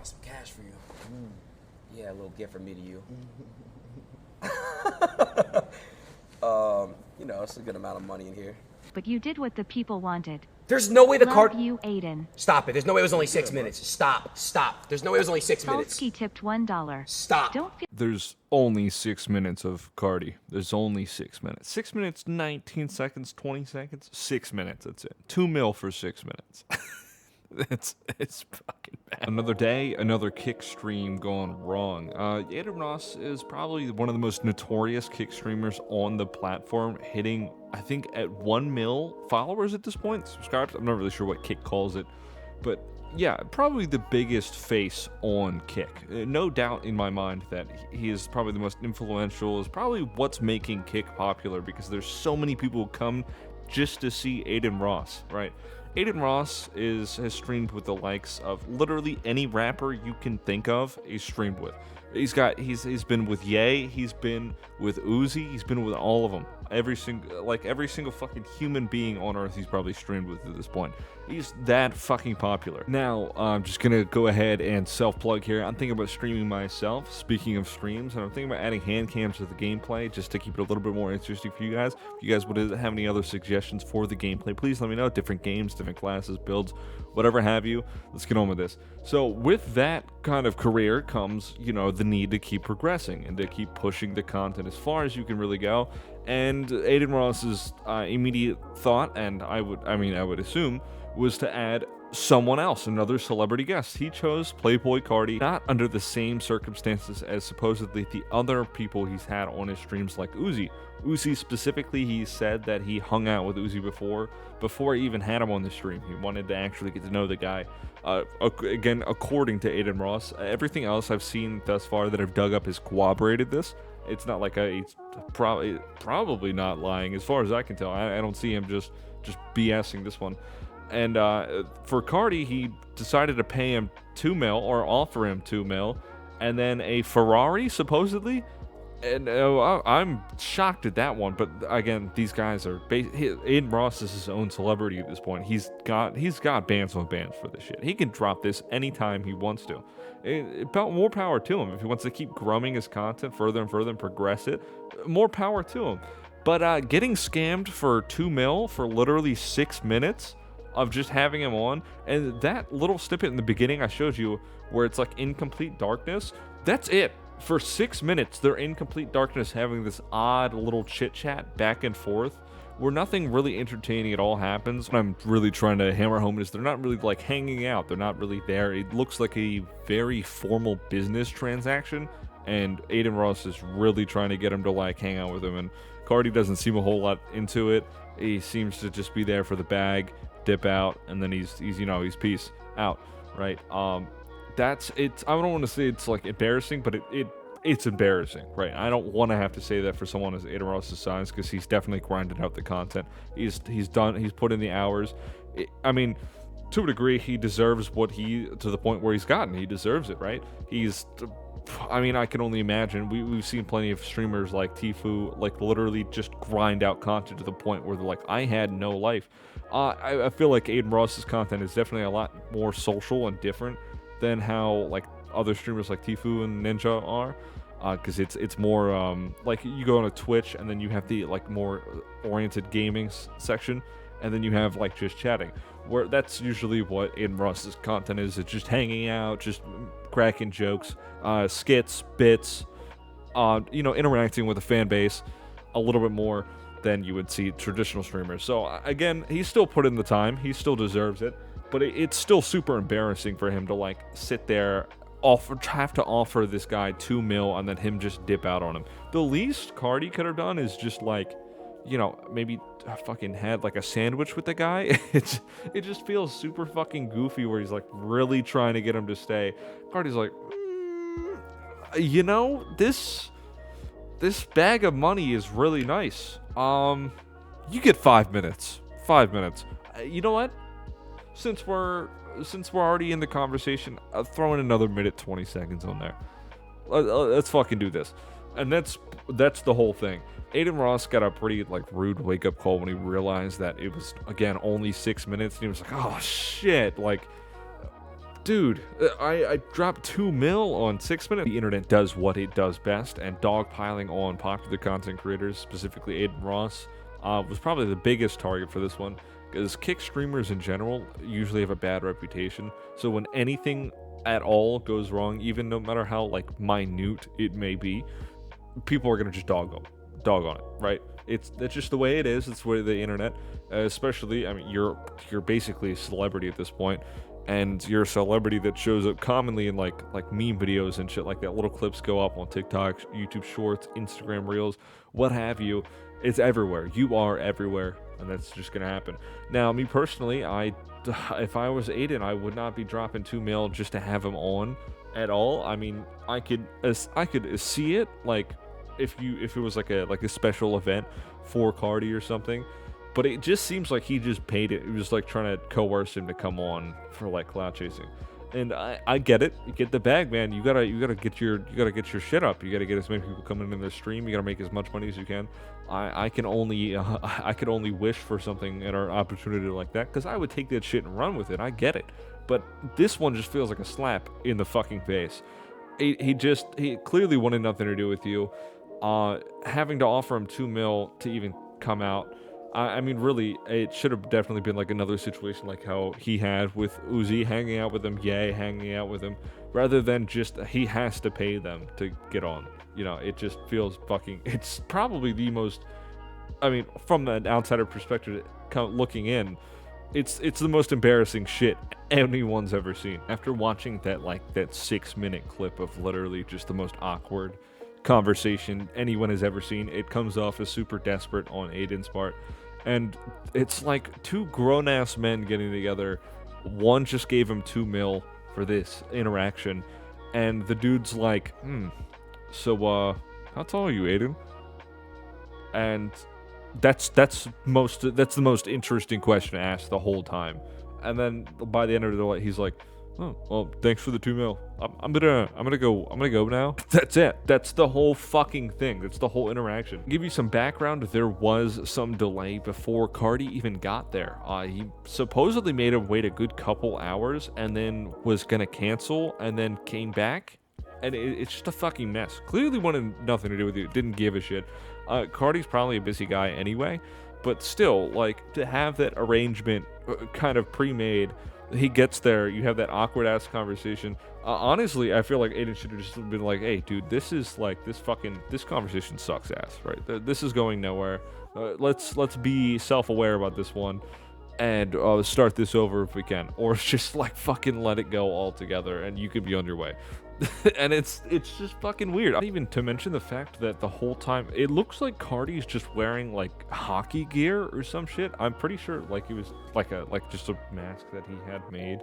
got some cash for you. Yeah, a little gift from me to you. You know, it's a good amount of money in here. But you did what the people wanted. There's no way the Love cart. you, Adin. Stop it. There's no way it was only 6 minutes. Stop. There's no way it was only 6 minutes. Salsky tipped $1. Stop. Don't feel There's only 6 minutes of CARTI. There's only 6 minutes. 6 minutes, 19 seconds, 20 seconds. 6 minutes, that's it. 2 mil for 6 minutes. It's fucking bad. Another day, another kick stream gone wrong. Adin Ross is probably one of the most notorious kick streamers on the platform, hitting, I think, at 1 mil followers at this point. Subscribers. I'm not really sure what Kick calls it, but yeah, probably the biggest face on Kick. No doubt in my mind that he is probably the most influential, is probably what's making Kick popular, because there's so many people who come just to see Adin Ross, right? Adin Ross has streamed with the likes of literally any rapper you can think of. He's streamed with. He's been with Ye. He's been with Uzi. He's been with all of them. Every single fucking human being on earth he's probably streamed with at this point. He's that fucking popular. Now, I'm just gonna go ahead and self-plug here. I'm thinking about streaming myself, speaking of streams, and I'm thinking about adding hand cams to the gameplay just to keep it a little bit more interesting for you guys. If you guys would have any other suggestions for the gameplay, please let me know. Different games, different classes, builds, whatever have you. Let's get on with this. So with that kind of career comes, you know, the need to keep progressing and to keep pushing the content as far as you can really go. And Adin Ross's immediate thought, and I would assume, was to add someone else, another celebrity guest. He chose Playboy Carti, not under the same circumstances as supposedly the other people he's had on his streams like Uzi. Uzi specifically, he said that he hung out with Uzi before he even had him on the stream. He wanted to actually get to know the guy. Again, according to Adin Ross, everything else I've seen thus far that I've dug up has corroborated this. It's not like he's probably not lying, as far as I can tell. I don't see him just BSing this one. And for Carti, he decided to pay him 2 mil, or offer him 2 mil, and then a Ferrari, supposedly. And I'm shocked at that one. But again, these guys are Adin Ross is his own celebrity at this point. He's got bands on bands for this shit. He can drop this anytime he wants to. More power to him. If he wants to keep growing his content further and further and progress it, more power to him. But getting scammed for 2 mil for literally 6 minutes of just having him on, and that little snippet in the beginning I showed you where it's like in complete darkness, that's it. For 6 minutes, they're in complete darkness having this odd little chit-chat back and forth where nothing really entertaining at all happens. What I'm really trying to hammer home is they're not really like hanging out. They're not really there. It looks like a very formal business transaction, and Adin Ross is really trying to get him to like hang out with him, and Carti doesn't seem a whole lot into it. He seems to just be there for the bag, dip out, and then he's peace out, right? That's it. I don't want to say it's like embarrassing, but it's embarrassing, right? I don't want to have to say that for someone as Adin Ross's size, because he's definitely grinded out the content. He's put in the hours. I mean, to a degree, he deserves to the point where he's gotten. He deserves it, right? I can only imagine. We've seen plenty of streamers like Tfue, like literally just grind out content to the point where they're like, I had no life. I feel like Adin Ross's content is definitely a lot more social and different than how like other streamers like Tfue and Ninja are, because it's more like you go on a Twitch and then you have the like more oriented gaming section, and then you have like just chatting, where that's usually what Adin Ross's content is. It's just hanging out, just cracking jokes, skits, bits, interacting with the fan base a little bit more than you would see traditional streamers. So again, he's still put in the time. He still deserves it. But it's still super embarrassing for him to like sit there, have to offer this guy 2 mil and then him just dip out on him. The least Carti could have done is just like, maybe fucking had like a sandwich with the guy. It just feels super fucking goofy where he's like really trying to get him to stay. Carti's like, this bag of money is really nice. You get 5 minutes. 5 minutes. You know what? Since we're already in the conversation, I'll throw in another minute 20 seconds on there. Let's fucking do this. And that's the whole thing. Adin Ross got a pretty like rude wake up call when he realized that it was again only 6 minutes, and he was like, oh shit, like dude, I dropped 2 mil on 6 minutes. The internet does what it does best, and dogpiling on popular content creators, specifically Adin Ross, was probably the biggest target for this one, because kick streamers in general usually have a bad reputation. So when anything at all goes wrong, even no matter how like minute it may be, people are gonna just dog on it, right? That's just the way it is. It's the way the internet, especially. I mean, you're basically a celebrity at this point, and you're a celebrity that shows up commonly in like meme videos and shit like that. Little clips go up on TikTok, YouTube Shorts, Instagram Reels, what have you. It's everywhere. You are everywhere, and that's just gonna happen. Now, me personally, if I was Adin, I would not be dropping 2 mil just to have him on at all. I mean, I could see it like if it was like a special event for CARTI or something. But it just seems like he just paid it. It was like trying to coerce him to come on for like clout chasing. And I get it. You get the bag, man. You gotta get your shit up. You gotta get as many people coming in their stream. You gotta make as much money as you can. I can only wish for something and an opportunity like that, because I would take that shit and run with it. I get it. But this one just feels like a slap in the fucking face. He clearly wanted nothing to do with you. Having to offer him 2 mil to even come out. I mean, really, it should have definitely been like another situation like how he had with Uzi, hanging out with him, hanging out with him, rather than just he has to pay them to get on. You know, it just feels fucking. It's probably the most. I mean, from an outsider perspective, looking in, it's the most embarrassing shit anyone's ever seen. After watching that 6-minute clip of literally just the most awkward conversation anyone has ever seen, it comes off as super desperate on Adin's part. And it's like 2 grown-ass men getting together. One just gave him 2 mil for this interaction, and the dude's like, so how tall are you, Adin? And that's the most interesting question to ask the whole time. And then by the end of the night, he's like, oh, well, thanks for the 2 mil. I'm gonna go now. That's it. That's the whole fucking thing. That's the whole interaction. Give you some background. There was some delay before CARTI even got there. He supposedly made him wait a good couple hours, and then was gonna cancel, and then came back. And it's just a fucking mess. Clearly wanted nothing to do with you. Didn't give a shit. CARTI's probably a busy guy anyway, but still, like, to have that arrangement kind of pre-made. He gets there, you have that awkward ass conversation. Honestly, I feel like Adin should have just been like, hey dude, this conversation sucks ass, right? This is going nowhere. Let's be self-aware about this one, and start this over if we can, or just like fucking let it go altogether, and you could be on your way. And it's just fucking weird. Not even to mention the fact that the whole time it looks like CARTI's just wearing like hockey gear or some shit. I'm pretty sure like it was like just a mask that he had made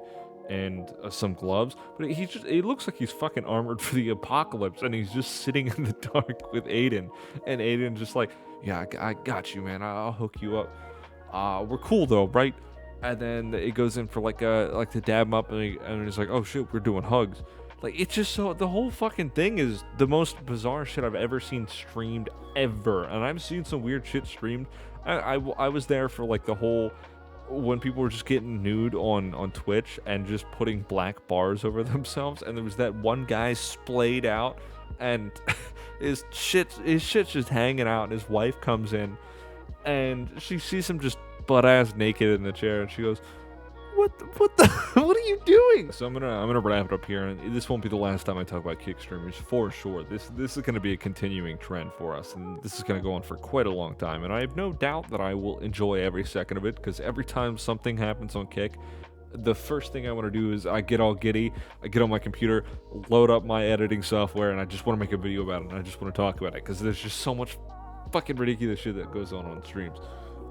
and some gloves, but it looks like he's fucking armored for the apocalypse, and he's just sitting in the dark with Adin, and Adin just like, yeah, I got you, man. I'll hook you up. We're cool though, right? And then it goes in for like to dab him up, and he's like, oh shit, we're doing hugs. Like, it's just so, the whole fucking thing is the most bizarre shit I've ever seen streamed ever. And I've seen some weird shit streamed. I was there for like the whole, when people were just getting nude on Twitch and just putting black bars over themselves. And there was that one guy splayed out, and his shit's just hanging out, and his wife comes in and she sees him just butt ass naked in the chair, and she goes, what are you doing? So I'm gonna wrap it up here, and this won't be the last time I talk about kick streamers for sure. This is gonna be a continuing trend for us, and this is gonna go on for quite a long time, and I have no doubt that I will enjoy every second of it, because every time something happens on Kick, the first thing I want to do is I get all giddy, I get on my computer, load up my editing software, and I just want to make a video about it, and I just want to talk about it, because there's just so much fucking ridiculous shit that goes on streams.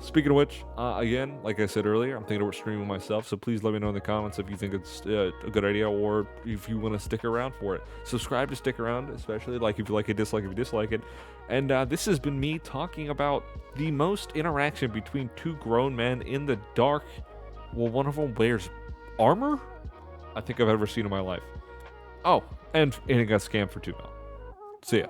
Speaking of which, again, like I said earlier, I'm thinking about streaming myself, so please let me know in the comments if you think it's a good idea, or if you want to stick around for it. Subscribe to stick around, especially like if you like it, dislike if you dislike it. And this has been me talking about the most interaction between 2 grown men in the dark. Well, one of them wears armor, I think I've ever seen in my life. Oh, and it got scammed for 2 mil. See ya.